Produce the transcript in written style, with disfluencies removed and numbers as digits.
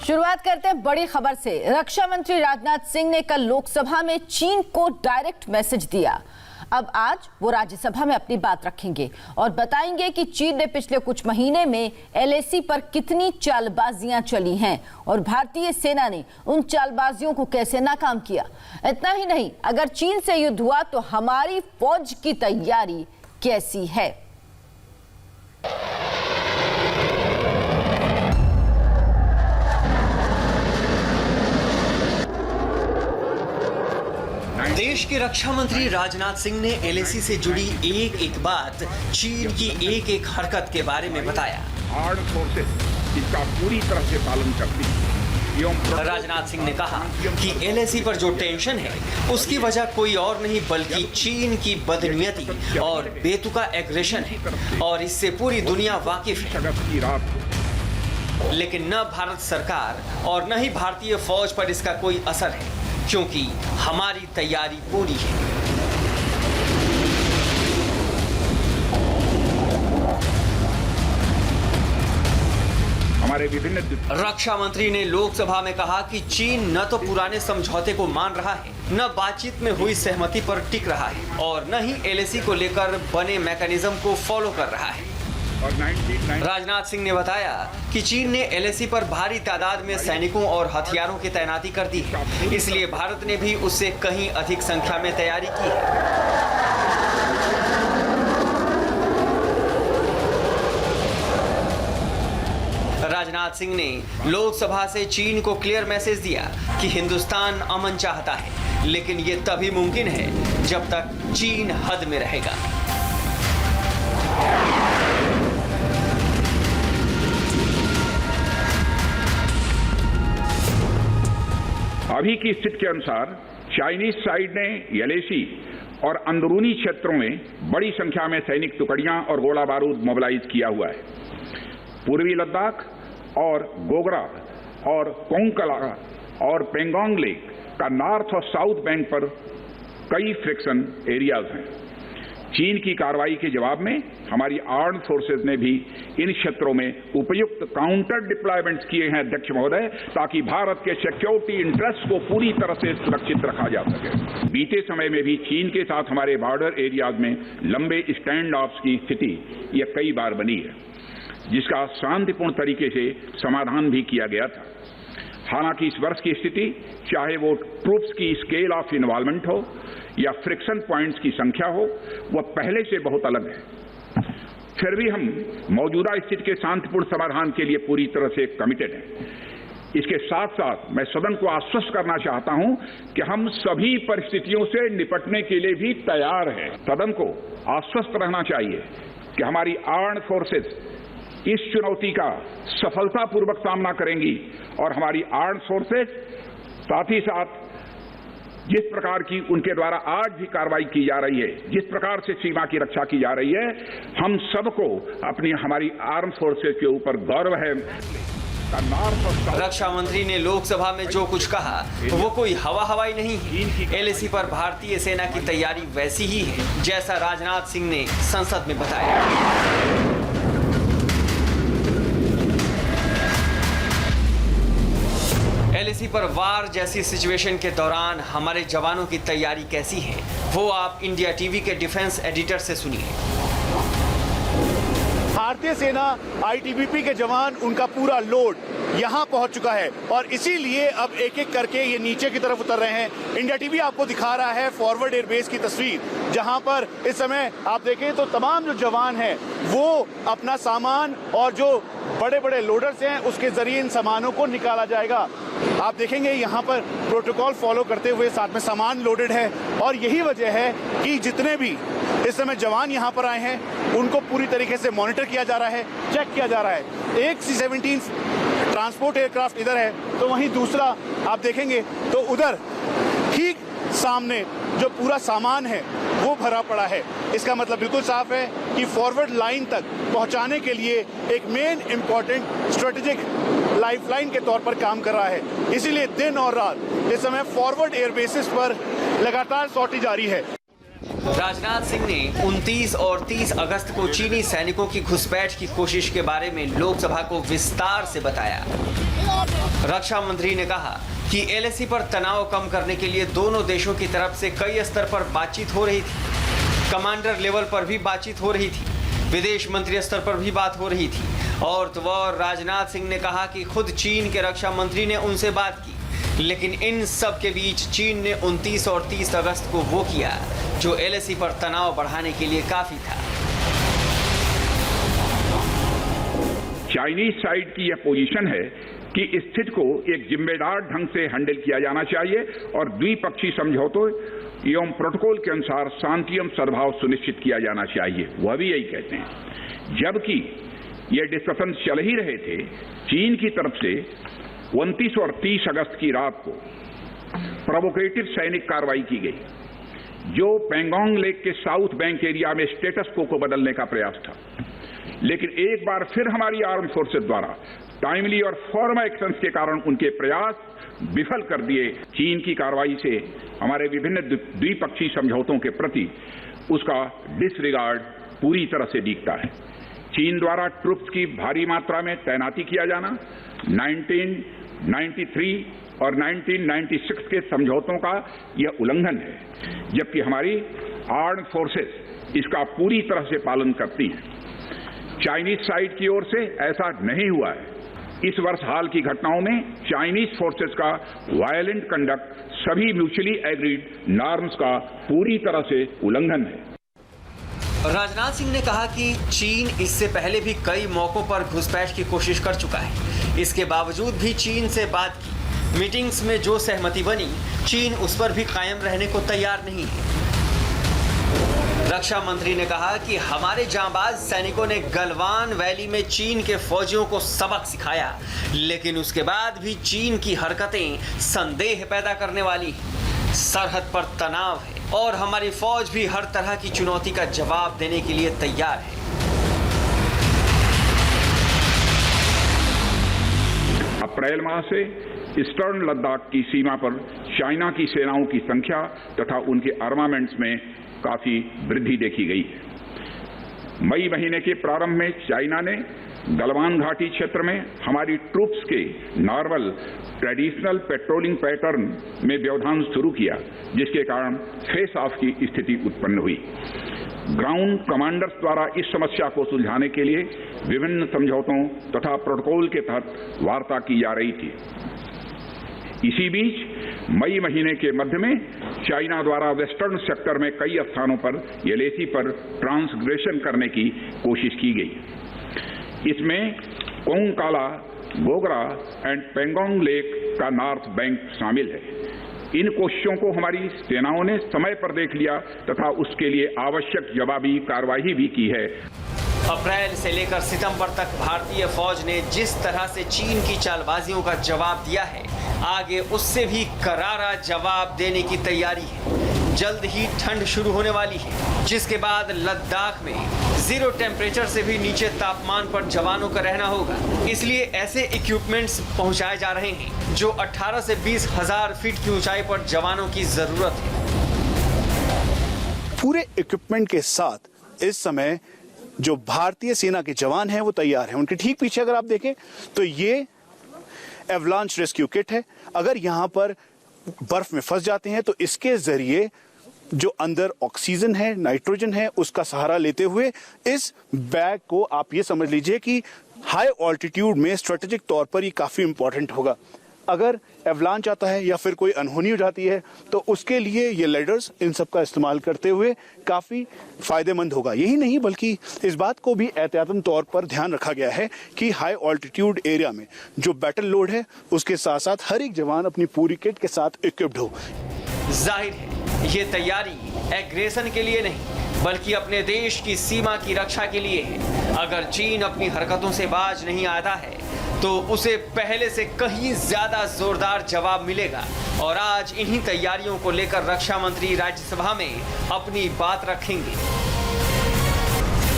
शुरुआत करते हैं बड़ी खबर से। रक्षा मंत्री राजनाथ सिंह ने कल लोकसभा में चीन को डायरेक्ट मैसेज दिया। अब आज वो राज्यसभा में अपनी बात रखेंगे और बताएंगे कि चीन ने पिछले कुछ महीने में एलएसी पर कितनी चालबाजियां चली हैं और भारतीय सेना ने उन चालबाजियों को कैसे नाकाम किया। इतना ही नहीं, अगर चीन से युद्ध हुआ तो हमारी फौज की तैयारी कैसी है। देश के रक्षा मंत्री राजनाथ सिंह ने एलएसी से जुड़ी एक एक बात, चीन की एक एक हरकत के बारे में बताया। आर्म्ड फोर्सेस इसका पूरी तरह से पालन करती है। राजनाथ सिंह ने कहा कि एलएसी पर जो टेंशन है उसकी वजह कोई और नहीं बल्कि चीन की बदनीयती और बेतुका एग्रेशन है और इससे पूरी दुनिया वाकिफ है। लेकिन न भारत सरकार और न ही भारतीय फौज पर इसका कोई असर है क्योंकि हमारी तैयारी पूरी है। हमारे विभिन्न रक्षा मंत्री ने लोकसभा में कहा कि चीन न तो पुराने समझौते को मान रहा है, न बातचीत में हुई सहमति पर टिक रहा है और न ही एलएसी को लेकर बने मैकेनिज्म को फॉलो कर रहा है। राजनाथ सिंह ने बताया कि चीन ने एलएसी पर भारी तादाद में सैनिकों और हथियारों की तैनाती कर दी है, इसलिए भारत ने भी उससे कहीं अधिक संख्या में तैयारी की है। राजनाथ सिंह ने लोकसभा से चीन को क्लियर मैसेज दिया कि हिंदुस्तान अमन चाहता है, लेकिन ये तभी मुमकिन है जब तक चीन हद में रहेगा। अभी की स्थिति के अनुसार चाइनीज साइड ने एलएसी और अंदरूनी क्षेत्रों में बड़ी संख्या में सैनिक टुकड़ियां और गोला बारूद मोबिलाइज किया हुआ है। पूर्वी लद्दाख और गोगरा और कोंकला और पेंगोंग लेक का नॉर्थ और साउथ बैंक पर कई फ्रिक्शन एरियाज हैं। चीन की कार्रवाई के जवाब में हमारी आर्म्ड फोर्सेज ने भी इन क्षेत्रों में उपयुक्त काउंटर डिप्लॉयमेंट्स किए हैं अध्यक्ष महोदय, ताकि भारत के सिक्योरिटी इंटरेस्ट को पूरी तरह से सुरक्षित रखा जा सके। बीते समय में भी चीन के साथ हमारे बॉर्डर एरियाज में लंबे स्टैंड ऑफ्स की स्थिति यह कई बार बनी है, जिसका शांतिपूर्ण तरीके से समाधान भी किया गया था। हालांकि इस वर्ष की स्थिति, चाहे वो ट्रूप्स की स्केल ऑफ इन्वॉल्वमेंट हो या फ्रिक्शन पॉइंट्स की संख्या हो, वह पहले से बहुत अलग है। फिर भी हम मौजूदा स्थिति के शांतिपूर्ण समाधान के लिए पूरी तरह से कमिटेड हैं। इसके साथ साथ मैं सदन को आश्वस्त करना चाहता हूं कि हम सभी परिस्थितियों से निपटने के लिए भी तैयार हैं। सदन को आश्वस्त रहना चाहिए कि हमारी आर्म्ड फोर्सेस इस चुनौती का सफलतापूर्वक सामना करेंगी और हमारी आर्म्ड फोर्सेस साथ ही साथ जिस प्रकार की उनके द्वारा आज भी कार्रवाई की जा रही है, जिस प्रकार से सीमा की रक्षा की जा रही है, हम सबको अपनी हमारी आर्म्ड फोर्सेस के ऊपर गौरव है। रक्षा मंत्री ने लोकसभा में जो कुछ कहा वो कोई हवाई नहीं है। एलएसी पर भारतीय सेना की तैयारी वैसी ही है जैसा राजनाथ सिंह ने संसद में बताया। एलएसी पर वार जैसी सिचुएशन के दौरान हमारे जवानों की तैयारी कैसी है, वो आप इंडिया टीवी के डिफेंस एडिटर से सुनिए। भारतीय सेना आईटीबीपी के जवान, उनका पूरा लोड यहाँ पहुँच चुका है और इसीलिए अब एक एक करके ये नीचे की तरफ उतर रहे हैं। इंडिया टीवी आपको दिखा रहा है फॉरवर्ड एयरबेस की तस्वीर, जहाँ पर इस समय आप देखें तो तमाम जो जवान हैं वो अपना सामान और जो बड़े बड़े लोडर्स हैं उसके जरिए इन सामानों को निकाला जाएगा। आप देखेंगे यहाँ पर प्रोटोकॉल फॉलो करते हुए साथ में सामान लोडेड है और यही वजह है कि जितने भी इस समय जवान यहाँ पर आए हैं उनको पूरी तरीके से मॉनिटर किया जा रहा है, चेक किया जा रहा है। एक C-17 ट्रांसपोर्ट एयरक्राफ्ट इधर है तो वहीं दूसरा आप देखेंगे तो उधर ठीक सामने जो पूरा सामान है वो भरा पड़ा है। इसका मतलब बिल्कुल साफ है कि फॉरवर्ड लाइन तक पहुंचाने के लिए एक मेन इंपॉर्टेंट स्ट्रेटेजिक लाइफलाइन के तौर पर काम कर रहा है। इसीलिए दिन और रात इस समय फॉरवर्ड एयरबेसिस पर लगातार सॉर्टी जारी है। राजनाथ सिंह ने 29 और 30 अगस्त को चीनी सैनिकों की घुसपैठ की कोशिश के बारे में लोकसभा को विस्तार से बताया। रक्षा मंत्री ने कहा कि एलएसी पर तनाव कम करने के लिए दोनों देशों की तरफ से कई स्तर पर बातचीत हो रही थी। कमांडर लेवल पर भी बातचीत हो रही थी, विदेश मंत्री स्तर पर भी बात हो रही थी और तो और राजनाथ सिंह ने कहा कि खुद चीन के रक्षा मंत्री ने उनसे बात की। लेकिन इन सब के बीच चीन ने 29 और 30 अगस्त को वो किया जो एलएसी पर तनाव बढ़ाने के लिए काफी था। चाइनीज साइड की यह पोजीशन है कि स्थिति को एक जिम्मेदार ढंग से हैंडल किया जाना चाहिए और द्विपक्षीय समझौतों एवं प्रोटोकॉल के अनुसार शांति एवं सद्भाव सुनिश्चित किया जाना चाहिए। वह भी यही कहते हैं। जबकि ये डिस्कशन चल ही रहे थे, चीन की तरफ से 29 और 30 अगस्त की रात को प्रोवोकेटिव सैनिक कार्रवाई की गई जो पेंगोंग लेक के साउथ बैंक एरिया में स्टेटस को बदलने का प्रयास था। लेकिन एक बार फिर हमारी आर्म फोर्सेस द्वारा टाइमली और फॉर्म एक्शंस के कारण उनके प्रयास विफल कर दिए। चीन की कार्रवाई से हमारे विभिन्न द्विपक्षीय समझौतों के प्रति उसका डिसरिगार्ड पूरी तरह से दिखता है। चीन द्वारा ट्रुप्स की भारी मात्रा में तैनाती किया जाना 1993 और 1996 के समझौतों का यह उल्लंघन है, जबकि हमारी आर्म फोर्सेस इसका पूरी तरह से पालन करती हैं। चाइनीज साइड की ओर से ऐसा नहीं हुआ है। इस वर्ष हाल की घटनाओं में चाइनीज फोर्सेस का वायलेंट कंडक्ट सभी म्यूचुअली एग्रीड नॉर्म्स का पूरी तरह से उल्लंघन है। राजनाथ सिंह ने कहा कि चीन इससे पहले भी कई मौकों पर घुसपैठ की कोशिश कर चुका है। इसके बावजूद भी चीन से बात की। मीटिंग्स में जो सहमति बनी, चीन उस पर भी कायम रहने को तैयार नहीं है। रक्षा मंत्री ने कहा कि हमारे जांबाज सैनिकों ने गलवान वैली में चीन के फौजियों को सबक सिखाया, लेकिन उसके बाद भी चीन की हरकतें संदेह पैदा करने वाली हैं। सरहद पर तनाव है और हमारी फौज भी हर तरह की चुनौती का जवाब देने के लिए तैयार है। अप्रैल माह से ईस्टर्न लद्दाख की सीमा पर चाइना की सेनाओं की संख्या तथा उनके आर्मामेंट्स में काफी वृद्धि देखी गई है। मई महीने के प्रारंभ में चाइना ने गलवान घाटी क्षेत्र में हमारी ट्रूप्स के नॉर्मल ट्रेडिशनल पेट्रोलिंग पैटर्न में व्यवधान शुरू किया, जिसके कारण फेस ऑफ की स्थिति उत्पन्न हुई। ग्राउंड कमांडर्स द्वारा इस समस्या को सुलझाने के लिए विभिन्न समझौतों तथा प्रोटोकॉल के तहत वार्ता की जा रही थी। इसी बीच मई महीने के मध्य में चाइना द्वारा वेस्टर्न सेक्टर में कई स्थानों पर एलएसी पर ट्रांसग्रेशन करने की कोशिश की गई। इसमें कोंगकाला, गोगरा एंड पेंगोंग लेक का नॉर्थ बैंक शामिल है। इन कोशिशों को हमारी सेनाओं ने समय पर देख लिया तथा उसके लिए आवश्यक जवाबी कार्रवाई भी की है। अप्रैल से लेकर सितंबर तक भारतीय फौज ने जिस तरह से चीन की चालबाजियों का जवाब दिया है, आगे उससे भी करारा जवाब देने की तैयारी है। जल्द ही ठंड शुरू होने वाली है, जिसके बाद लद्दाख में 0 टेम्परेचर से भी नीचे तापमान पर जवानों का रहना होगा। इसलिए ऐसे इक्विपमेंट्स पहुंचाए जा रहे हैं जो 18 से 20 हजार फीट की ऊंचाई पर जवानों की जरूरत है। पूरे इक्विपमेंट के साथ इस समय जो भारतीय सेना के जवान हैं वो तैयार हैं। उनके ठीक पीछे अगर आप देखें तो ये एवलांच रेस्क्यू किट है। अगर यहाँ पर बर्फ में फंस जाते हैं तो इसके जरिए जो अंदर ऑक्सीजन है, नाइट्रोजन है, उसका सहारा लेते हुए इस बैग को आप ये समझ लीजिए कि हाई ऑल्टीट्यूड में स्ट्रेटेजिक तौर पर ये काफी इंपॉर्टेंट होगा। अगर एवलांच आता है या फिर कोई अनहोनी हो जाती है तो उसके लिए ये लेडर्स इन सब का इस्तेमाल करते हुए काफी फायदेमंद होगा। यही नहीं बल्कि इस बात को भी एहतियातन तौर पर ध्यान रखा गया है कि हाई ऑल्टीट्यूड एरिया में जो बैटल लोड है उसके साथ साथ हर एक जवान अपनी पूरी किट के साथ इक्विप्ड हो। जाहिर है ये तैयारी एग्रेशन के लिए नहीं बल्कि अपने देश की सीमा की रक्षा के लिए है। अगर चीन अपनी हरकतों से बाज नहीं आता है तो उसे पहले से कहीं ज्यादा जोरदार जवाब मिलेगा। और आज इन्हीं तैयारियों को लेकर रक्षा मंत्री राज्यसभा में अपनी बात रखेंगे।